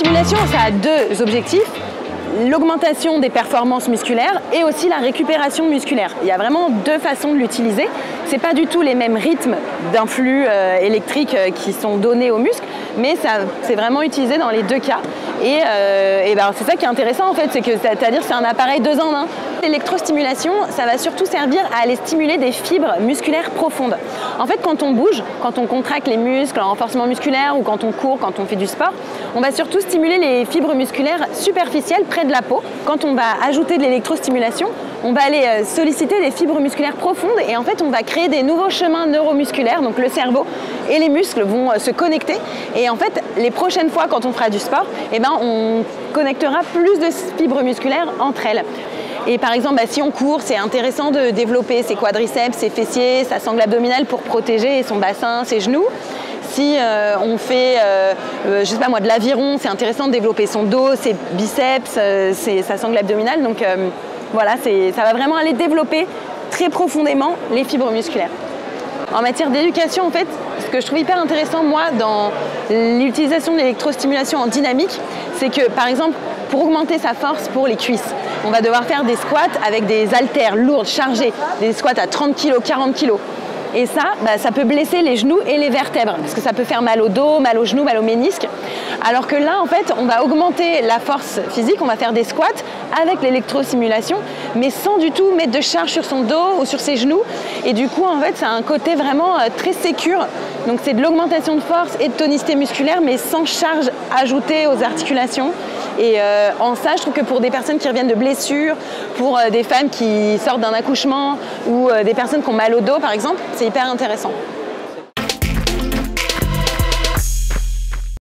L'électrostimulation, ça a deux objectifs. L'augmentation des performances musculaires et aussi la récupération musculaire. Il y a vraiment deux façons de l'utiliser. Ce n'est pas du tout les mêmes rythmes d'un flux électrique qui sont donnés aux muscles, mais c'est vraiment utilisé dans les deux cas. Et c'est ça qui est intéressant en fait, c'est-à-dire c'est un appareil 2 en 1. L'électrostimulation, ça va surtout servir à aller stimuler des fibres musculaires profondes. En fait, quand on bouge, quand on contracte les muscles en renforcement musculaire ou quand on court, quand on fait du sport, on va surtout stimuler les fibres musculaires superficielles près de la peau. Quand on va ajouter de l'électrostimulation, on va aller solliciter des fibres musculaires profondes et en fait on va créer des nouveaux chemins neuromusculaires, donc le cerveau et les muscles vont se connecter et en fait les prochaines fois quand on fera du sport, on connectera plus de fibres musculaires entre elles. Et par exemple, si on court, c'est intéressant de développer ses quadriceps, ses fessiers, sa sangle abdominale pour protéger son bassin, ses genoux. Si on fait, je sais pas moi, de l'aviron, c'est intéressant de développer son dos, ses biceps, sa sangle abdominale. Donc voilà, ça va vraiment aller développer très profondément les fibres musculaires. En matière d'éducation, en fait, ce que je trouve hyper intéressant, moi, dans l'utilisation de l'électrostimulation en dynamique, c'est que, par exemple, pour augmenter sa force pour les cuisses, on va devoir faire des squats avec des haltères lourdes, chargées, des squats à 30 kg, 40 kg. Et ça peut blesser les genoux et les vertèbres, parce que ça peut faire mal au dos, mal aux genoux, mal aux ménisques. Alors que là, en fait, on va augmenter la force physique, on va faire des squats avec l'électrostimulation, mais sans du tout mettre de charge sur son dos ou sur ses genoux. Et du coup, en fait, ça a un côté vraiment très sécure. Donc c'est de l'augmentation de force et de tonicité musculaire, mais sans charge ajoutée aux articulations. Et en ça, je trouve que pour des personnes qui reviennent de blessures, pour des femmes qui sortent d'un accouchement ou des personnes qui ont mal au dos, par exemple, c'est hyper intéressant.